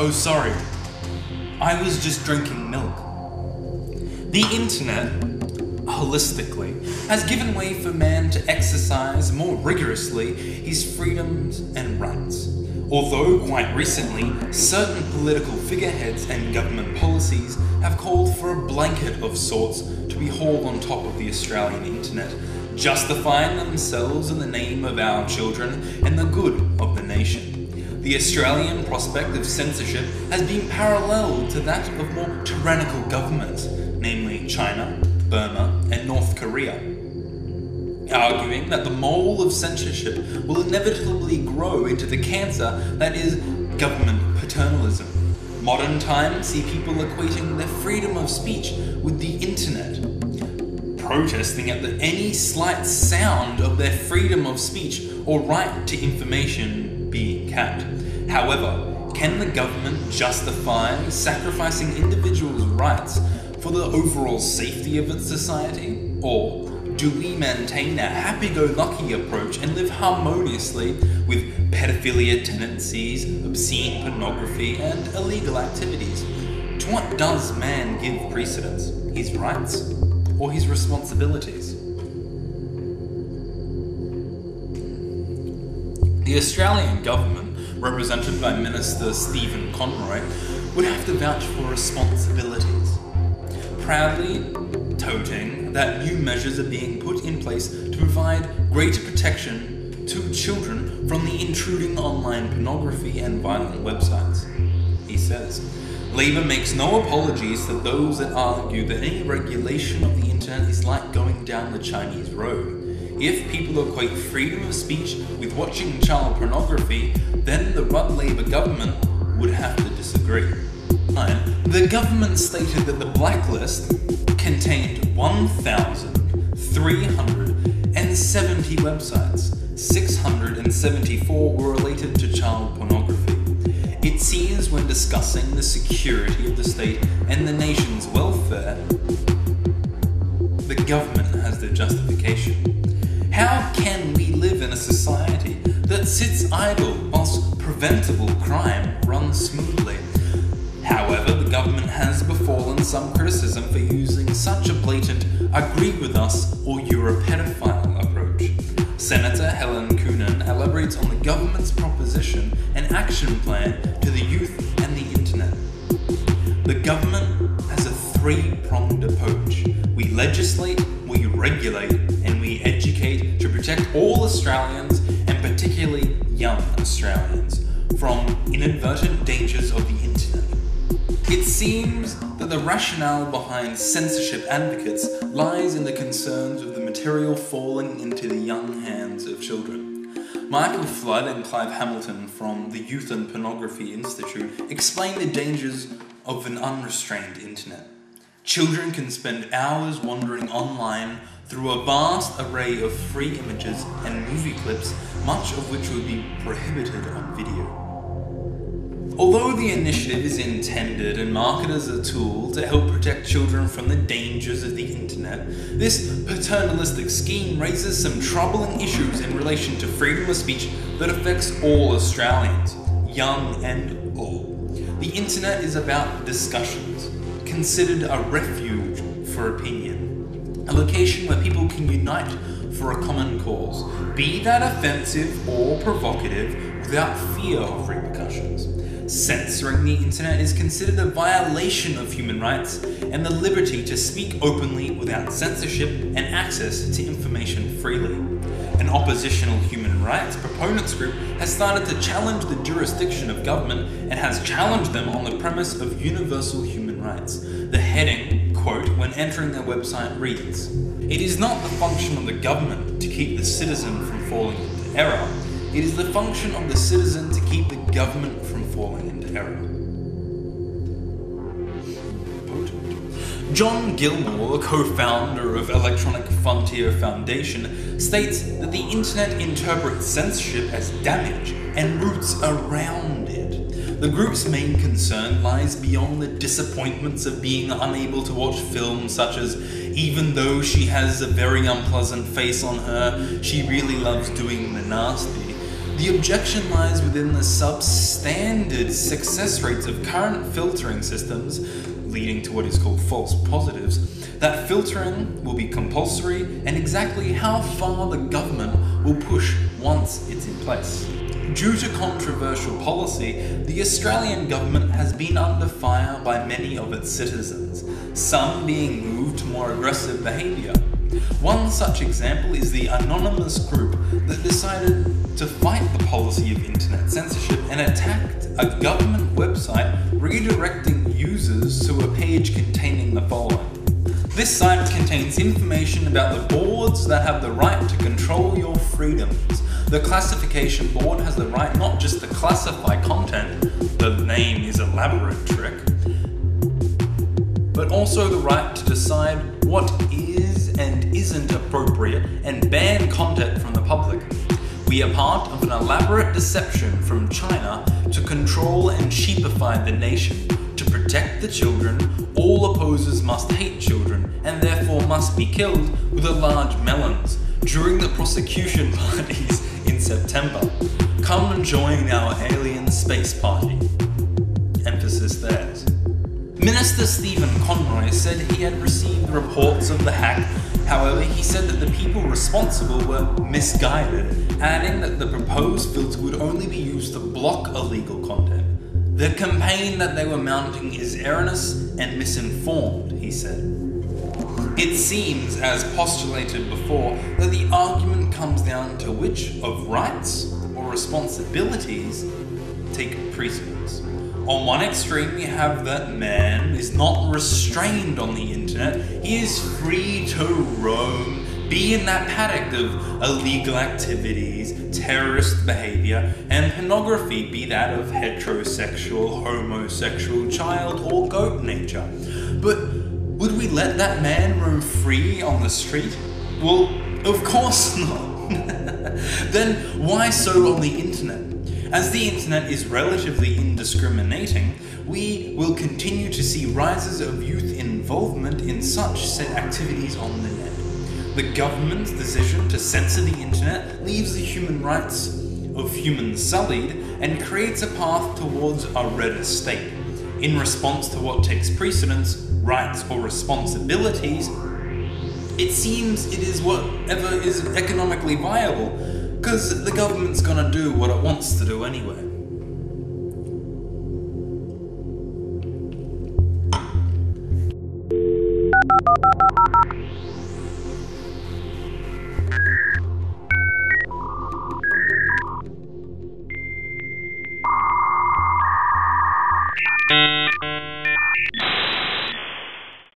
Oh, sorry. I was just drinking milk. The internet, holistically, has given way for man to exercise more rigorously his freedoms and rights. Although, quite recently, certain political figureheads and government policies have called for a blanket of sorts to be hauled on top of the Australian internet, justifying themselves in the name of our children and the good of the nation. The Australian prospect of censorship has been paralleled to that of more tyrannical governments, namely China, Burma, and North Korea, arguing that the mole of censorship will inevitably grow into the cancer that is government paternalism. Modern times see people equating their freedom of speech with the internet, protesting at any slight sound of their freedom of speech or right to information be capped. However, can the government justify sacrificing individuals' rights for the overall safety of its society? Or do we maintain a happy-go-lucky approach and live harmoniously with pedophilia tendencies, obscene pornography, and illegal activities? To what does man give precedence? His rights or his responsibilities? The Australian government, represented by Minister Stephen Conroy, would have to vouch for responsibilities, proudly toting that new measures are being put in place to provide greater protection to children from the intruding online pornography and violent websites. He says, Labour makes no apologies to those that argue that any regulation of the internet is like going down the Chinese road. If people equate freedom of speech with watching child pornography, then the Rudd Labour government would have to disagree. The government stated that the blacklist contained 1,370 websites. 674 were related to child pornography. It seems when discussing the security of the state and the nation's welfare, the government has their justification. How can we live in a society that sits idle whilst preventable crime runs smoothly? However, the government has befallen some criticism for using such a blatant agree with us or you're a pedophile approach. Senator Helen Coonan elaborates on the government's proposition and action plan to the youth and the internet. The government has a three-pronged approach. We legislate, we regulate, and we educate to protect all Australians, and particularly young Australians, from inadvertent dangers of the internet. It seems that the rationale behind censorship advocates lies in the concerns of the material falling into the young hands of children. Michael Flood and Clive Hamilton from the Youth and Pornography Institute explain the dangers of an unrestrained internet. Children can spend hours wandering online through a vast array of free images and movie clips, much of which would be prohibited on video. Although the initiative is intended and marketed as a tool to help protect children from the dangers of the internet, this paternalistic scheme raises some troubling issues in relation to freedom of speech that affects all Australians, young and old. The internet is about discussions, considered a refuge for opinion, a location where people can unite for a common cause, be that offensive or provocative without fear of repercussions. Censoring the internet is considered a violation of human rights and the liberty to speak openly without censorship and access to information freely. An oppositional human rights proponents group has started to challenge the jurisdiction of government and has challenged them on the premise of universal human rights. The heading, quote, when entering their website reads, "It is not the function of the government to keep the citizen from falling into error. It is the function of the citizen to keep the government from falling into error." John Gilmore, the co-founder of Electronic Frontier Foundation, states that the internet interprets censorship as damage and roots around it. The group's main concern lies beyond the disappointments of being unable to watch films such as "Even though she has a very unpleasant face on her, she really loves doing the nasty." The objection lies within the substandard success rates of current filtering systems, leading to what is called false positives. That filtering will be compulsory, and exactly how far the government will push once it's in place. Due to controversial policy, the Australian government has been under fire by many of its citizens, some being moved to more aggressive behaviour. One such example is the anonymous group that decided to fight the policy of internet censorship and attacked a government website redirecting users to a page containing the following. This site contains information about the boards that have the right to control your freedoms. The classification board has the right not just to classify content, the name is elaborate trick, but also the right to decide what is and isn't appropriate and ban content from the public. We are part of an elaborate deception from China to control and sheepify the nation. To protect the children, all opposers must hate children and therefore must be killed with a large melons during the prosecution parties in September. Come and join our alien space party. Emphasis theirs. Minister Stephen Conroy said he had received reports of the hack. However, he said that the people responsible were misguided, adding that the proposed filter would only be used to block illegal content. The campaign that they were mounting is erroneous and misinformed, he said. It seems, as postulated before, that the argument comes down to which of rights or responsibilities take precedence. On one extreme, we have that man is not restrained on the internet, he is free to roam, be in that paddock of illegal activities, terrorist behaviour, and pornography, be that of heterosexual, homosexual, child, or goat nature. But would we let that man roam free on the street? Well, of course not. Then why so on the internet? As the internet is relatively indiscriminating, we will continue to see rises of youth involvement in such said activities on the net. The government's decision to censor the internet leaves the human rights of humans sullied and creates a path towards a redder state. In response to what takes precedence, rights or responsibilities, it seems it is whatever is economically viable, because the government's gonna do what it wants to do anyway.